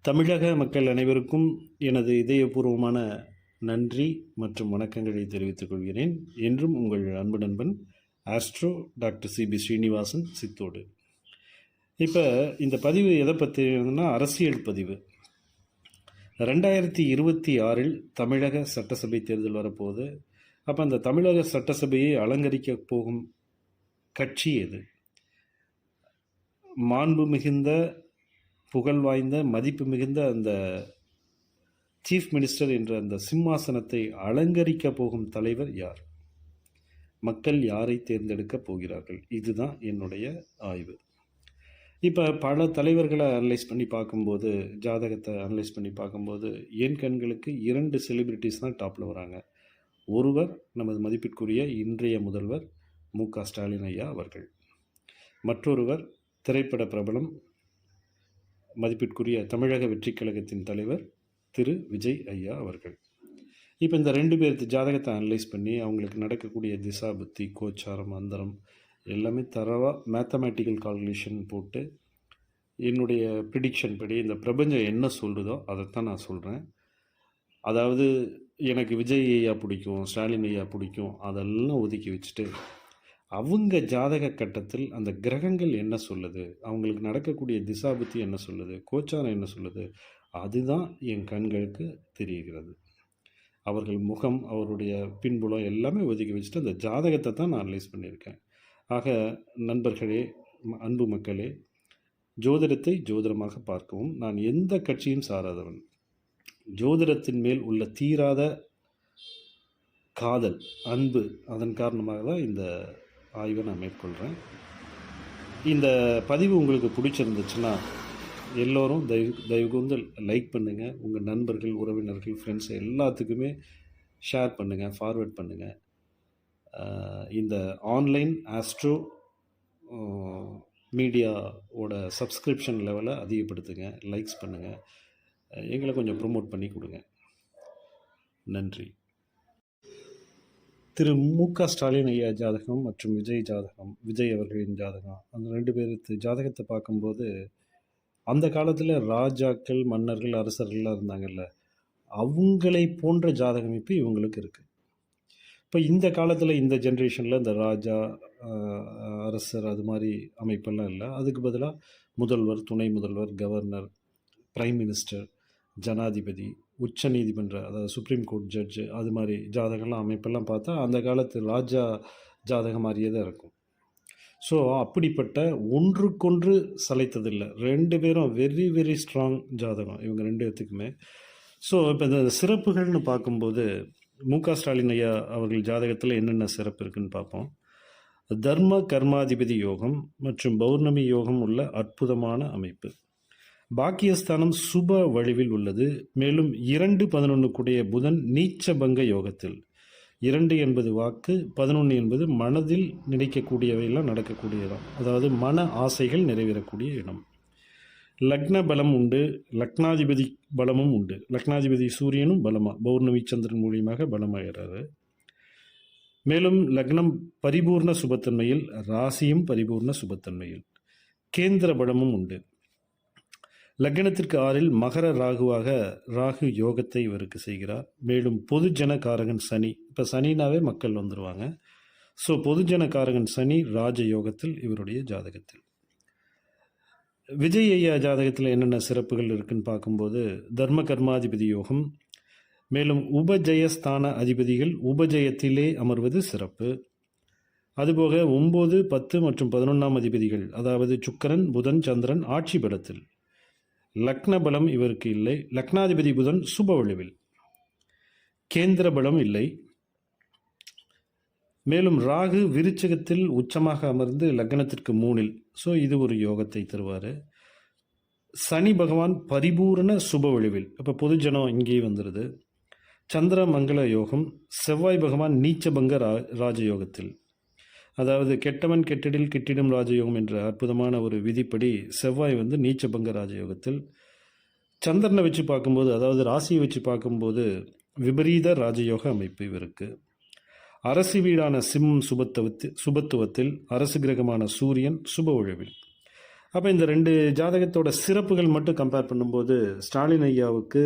தமிழக மக்கள் அனைவருக்கும் எனது இதயபூர்வமான நன்றி மற்றும் வணக்கங்களை தெரிவித்துக் கொள்கிறேன். என்றும் உங்கள் அன்பு நண்பன் ஆஸ்ட்ரோ டாக்டர் சிபி ஸ்ரீனிவாசன் சித்தோடு. இப்போ இந்த பதிவு எதை பற்றினா அரசியல் பதிவு. 2026 தமிழக சட்டசபை தேர்தல் வரப்போகுது. அப்போ அந்த தமிழக சட்டசபையை அலங்கரிக்க போகும் கட்சி எது? மாண்பு மிகுந்த, புகழ் வாய்ந்த, மதிப்பு மிகுந்த அந்த சீஃப் மினிஸ்டர் என்ற அந்த சிம்மாசனத்தை அலங்கரிக்க போகும் தலைவர் யார்? மக்கள் யாரை தேர்ந்தெடுக்க போகிறார்கள்? இதுதான் என்னுடைய ஆய்வு. இப்போ பல தலைவர்களை அனலைஸ் பண்ணி பார்க்கும்போது, ஜாதகத்தை அனலைஸ் பண்ணி பார்க்கும்போது, என் கண்களுக்கு 2 செலிபிரிட்டிஸ் தான் டாப்பில் வராங்க. ஒருவர் நமது மதிப்பிற்குரிய இன்றைய முதல்வர் மு.க. ஸ்டாலின் ஐயா அவர்கள். மற்றொருவர் திரைப்பட பிரபலம், மதிப்பிற்குரிய தமிழக வெற்றிக் கழகத்தின் தலைவர் திரு விஜய் ஐயா அவர்கள். இப்போ இந்த 2 பேர்த்து ஜாதகத்தை அனலைஸ் பண்ணி அவங்களுக்கு நடக்கக்கூடிய திசா புத்தி, கோச்சாரம், அந்தரம் எல்லாமே தரவாக மேத்தமேட்டிக்கல் கால்குலேஷன் போட்டு என்னுடைய ப்ரிடிக்ஷன் படி இந்த பிரபஞ்சம் என்ன சொல்லுதோ அதைத்தான் நான் சொல்கிறேன். அதாவது எனக்கு விஜய் ஐயா பிடிக்கும், ஸ்டாலின் ஐயா பிடிக்கும், அதெல்லாம் ஒதுக்கி வச்சுட்டு அவங்க ஜாதக கட்டத்தில் அந்த கிரகங்கள் என்ன சொல்லுது, அவங்களுக்கு நடக்கக்கூடிய திசாபுத்தி என்ன சொல்லுது, கோச்சாரம் என்ன சொல்லுது, அதுதான் என் கண்களுக்கு தெரிகிறது. அவர்கள் முகம், அவருடைய பின்புலம் எல்லாமே ஒதுக்கி வச்சுட்டு அந்த ஜாதகத்தை தான் நான் அனலைஸ் பண்ணியிருக்கேன். ஆக நண்பர்களே, அன்பு மக்களே, ஜோதிடத்தை ஜோதிடமாக பார்க்கவும். நான் எந்த கட்சியும் சாராதவன். ஜோதிடத்தின் மேல் உள்ள தீராத காதல், அன்பு, அதன் காரணமாக தான் இந்த ஆய்வை நான் மேற்கொள்கிறேன். இந்த பதிவு உங்களுக்கு பிடிச்சிருந்துச்சுன்னா எல்லோரும் தயவு கூர்ந்து லைக் பண்ணுங்கள். உங்கள் நண்பர்கள், உறவினர்கள், ஃப்ரெண்ட்ஸ் எல்லாத்துக்குமே ஷேர் பண்ணுங்கள், ஃபார்வேர்ட் பண்ணுங்கள். இந்த ஆன்லைன் ஆஸ்ட்ரோ மீடியாவோட சப்ஸ்கிரிப்ஷன் லெவலை அதிகப்படுத்துங்க, லைக்ஸ் பண்ணுங்கள், எங்களை கொஞ்சம் ப்ரொமோட் பண்ணி கொடுங்க. நன்றி. திரு மு.க. ஸ்டாலின் ஐயா ஜாதகம் மற்றும் விஜய் ஜாதகம், விஜய் அவர்களின் ஜாதகம், அந்த 2 பேருக்கு ஜாதகத்தை பார்க்கும்போது அந்த காலத்தில் ராஜாக்கள், மன்னர்கள், அரசர்கள்லாம் இருந்தாங்கல்ல, அவங்களை போன்ற ஜாதக அமைப்பு இவங்களுக்கு இருக்குது. இப்போ இந்த காலத்தில் இந்த ஜென்ரேஷனில் இந்த ராஜா, அரசர் அது மாதிரி அமைப்பெல்லாம் இல்லை. அதுக்கு பதிலாக முதல்வர், துணை முதல்வர், கவர்னர், பிரைம் மினிஸ்டர், ஜனாதிபதி, உச்ச நீதிமன்ற, அதாவது சுப்ரீம் கோர்ட் ஜட்ஜு, அது மாதிரி ஜாதகம்லாம் அமைப்பெல்லாம் பார்த்தா அந்த காலத்து ராஜா ஜாதகம் மாதிரியே தான் இருக்கும். ஸோ அப்படிப்பட்ட ஒன்றுக்கொன்று சளைத்ததில்லை. 2 பேரும் வெரி வெரி ஸ்ட்ராங் ஜாதகம் இவங்க 2 பேர்த்துக்குமே. ஸோ இப்போ இந்த சிறப்புகள்னு பார்க்கும்போது மு.க. ஸ்டாலின் ஐயா அவர்கள் ஜாதகத்தில் என்னென்ன சிறப்பு இருக்குதுன்னு பார்ப்போம். தர்ம கர்மாதிபதி யோகம் மற்றும் பௌர்ணமி யோகம் உள்ள அற்புதமான அமைப்பு. பாக்கியஸ்தானம் சுப வடிவில் உள்ளது. மேலும் 2-11 கூடிய புதன் நீச்சபங்க யோகத்தில். 2 என்பது வாக்கு, 11 என்பது மனதில் நினைக்கக்கூடியவையெல்லாம் நடக்கக்கூடிய இடம், அதாவது மன ஆசைகள் நிறைவேறக்கூடிய இடம். லக்ன பலம் உண்டு, லக்னாதிபதி பலமும் உண்டு. லக்னாதிபதி சூரியனும் பலமாக பௌர்ணமி சந்திரன் மூலியமாக பலமாகிறாரு. மேலும் லக்னம் பரிபூர்ண சுபத்தன்மையில், ராசியும் பரிபூர்ண சுபத்தன்மையில். கேந்திர பலமும் உண்டு. லக்னத்திற்கு 6 மகர ராகுவாக ராகு யோகத்தை இவருக்கு செய்கிறார். மேலும் பொதுஜன காரகன் சனி, இப்போ சனினாவே மக்கள் வந்துடுவாங்க. ஸோ பொதுஜன காரகன் சனி ராஜ யோகத்தில் இவருடைய ஜாதகத்தில். விஜய் ஐயா ஜாதகத்தில் என்னென்ன சிறப்புகள் இருக்குன்னு பார்க்கும்போது தர்ம கர்மாதிபதி யோகம், மேலும் உபஜயஸ்தான அதிபதிகள் உபஜயத்திலே அமர்வது சிறப்பு. அதுபோக 9, 10 மற்றும் 11ஆம் அதிபதிகள், அதாவது சுக்கிரன், புதன், சந்திரன் ஆட்சி பலத்தில். லக்ன பலம் இவருக்கு இல்லை. லக்னாதிபதி புதன் சுப வலுவில். கேந்திர பலம் இல்லை. மேலும் ராகு விருச்சகத்தில் உச்சமாக அமர்ந்து லக்னத்திற்கு 3. ஸோ இது ஒரு யோகத்தை தருவார். சனி பகவான் பரிபூர்ண சுப வலுவில். இப்போ பொதுஜனம் இங்கே வந்துடுது. சந்திர மங்கள யோகம். செவ்வாய் பகவான் நீச்சபங்க ராஜயோகத்தில். அதாவது கெட்டவன் கெட்டிடில் கிட்டிடும் ராஜயோகம் என்ற அற்புதமான ஒரு விதிப்படி செவ்வாய் நீச்சபங்க ராஜயோகத்தில். சந்திரனை வச்சு பார்க்கும்போது, அதாவது ராசியை வச்சு பார்க்கும்போது விபரீத ராஜயோக அமைப்பு இவருக்கு. அரசு வீடான சிம்மம் சுபத்துவத்தில், அரசு கிரகமான சூரியன் சுப உழவில். அப்போ இந்த 2 ஜாதகத்தோட சிறப்புகள் மட்டும் கம்பேர் பண்ணும்போது ஸ்டாலின் ஐயாவுக்கு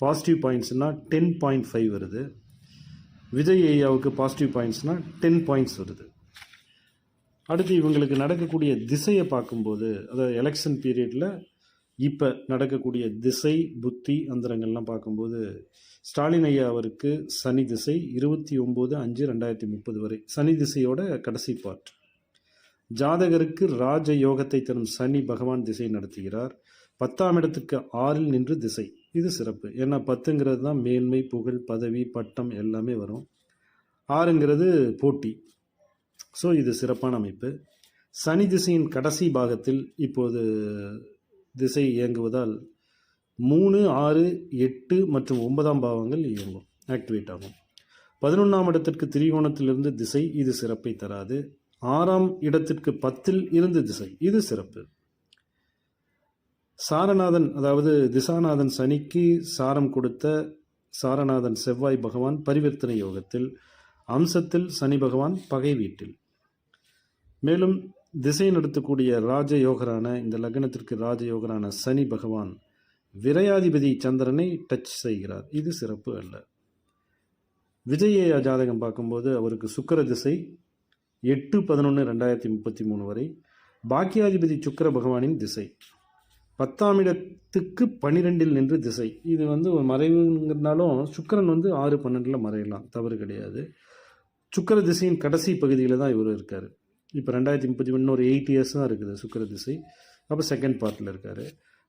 பாசிட்டிவ் பாயிண்ட்ஸ்னால் 10.5 வருது, விஜய் ஐயாவுக்கு பாசிட்டிவ் பாயிண்ட்ஸ்னால் 10 பாயிண்ட்ஸ் வருது. அடுத்து இவங்களுக்கு நடக்கக்கூடிய திசையை பார்க்கும்போது, அதாவது எலெக்ஷன் பீரியடில் இப்போ நடக்கக்கூடிய திசை புத்தி அந்தரங்கள்லாம் பார்க்கும்போது ஸ்டாலின் ஐயா அவருக்கு சனி திசை 29/5/2030 வரை, சனி திசையோட கடைசி பார்ட். ஜாதகருக்கு ராஜ யோகத்தை தரும் சனி பகவான் திசை நடத்துகிறார். 10ஆம் இடத்துக்கு 6இல் நின்று திசை, இது சிறப்பு. ஏன்னா 10ங்கிறது தான் மேன்மை, புகழ், பதவி, பட்டம் எல்லாமே வரும். 6ங்கிறது போட்டி. ஸோ இது சிறப்பான அமைப்பு. சனி திசையின் கடைசி பாகத்தில் இப்போது திசை இயங்குவதால் 3, 6, 8 மற்றும் 9ஆம் பாவங்கள் இயங்கும், ஆக்டிவேட் ஆகும். 11ஆம் இடத்திற்கு திரிகோணத்திலிருந்து திசை, இது சிறப்பை தராது. 6ஆம் இடத்திற்கு 10இல் இருந்து திசை, இது சிறப்பு. சாரநாதன், அதாவது திசாநாதன் சனிக்கு சாரம் கொடுத்த சாரநாதன் செவ்வாய் பகவான் பரிவர்த்தனை யோகத்தில், அம்சத்தில் சனி பகவான் பகை வீட்டில். மேலும் திசை நடத்தக்கூடிய ராஜயோகரான, இந்த லக்னத்திற்கு ராஜயோகரான சனி பகவான் விரையாதிபதி சந்திரனை டச் செய்கிறார், இது சிறப்பு அல்ல. விஜய ஜாதகம் பார்க்கும்போது அவருக்கு சுக்கிர திசை 8/11/2033 வரை, பாக்கியாதிபதி சுக்கிர பகவானின் திசை 10ஆம் இடத்துக்கு 12இல் நின்று திசை. இது ஒரு மறைவுங்கிறனாலும் சுக்கிரன் 6/12 மறையலாம், தவறு கிடையாது. சுக்கிர திசையின் கடைசி பகுதியில் தான் இவர் இருக்கார். இப்போ 2033 ஒரு 8 இயர்ஸ் தான் இருக்குது சுக்கிர திசை. அப்போ செகண்ட் பார்ட்டில் இருக்கார்.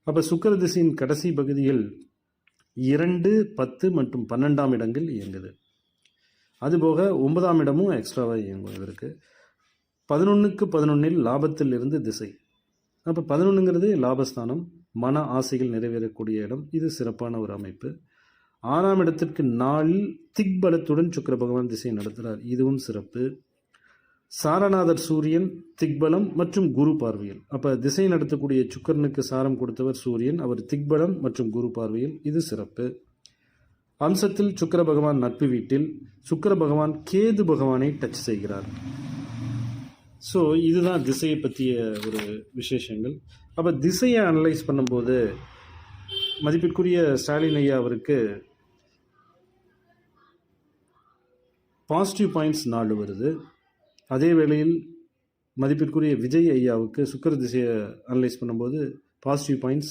அப்போ சுக்கிர திசையின் கடைசி பகுதியில் 2, 10 மற்றும் 12ஆம் இடங்கள் இயங்குது. அதுபோக 9ஆம் இடமும் எக்ஸ்ட்ராவாக இயங்கும் இவருக்கு. 11க்கு 11இல் லாபத்தில் இருந்து திசை. அப்போ 11ங்கிறது லாபஸ்தானம், மன ஆசைகள் நிறைவேறக்கூடிய இடம், இது சிறப்பான ஒரு அமைப்பு. 6ஆம் இடத்திற்கு 4இல் திக்பலத்துடன் சுக்கிர பகவான் திசை நடத்துகிறார், இதுவும் சிறப்பு. சாரநாதர் சூரியன் திக்பலம் மற்றும் குரு பார்வையில். அப்போ திசை நடத்தக்கூடிய சுக்கிரனுக்கு சாரம் கொடுத்தவர் சூரியன், அவர் திக்பலம் மற்றும் குரு பார்வையில், இது சிறப்பு. அம்சத்தில் சுக்கிர பகவான் நட்பு வீட்டில், சுக்கிர பகவான் கேது பகவானை டச் செய்கிறார். ஸோ இதுதான் திசையை பற்றிய ஒரு விசேஷங்கள். அப்போ திசையை அனலைஸ் பண்ணும்போது மதிப்பிற்குரிய ஸ்டாலின் ஐயா அவருக்கு பாசிட்டிவ் பாயிண்ட்ஸ் 4 வருது. அதே வேளையில் மதிப்பிற்குரிய விஜய் ஐயாவுக்கு சுக்கிர திசையை அனலைஸ் பண்ணும்போது பாசிட்டிவ் பாயிண்ட்ஸ்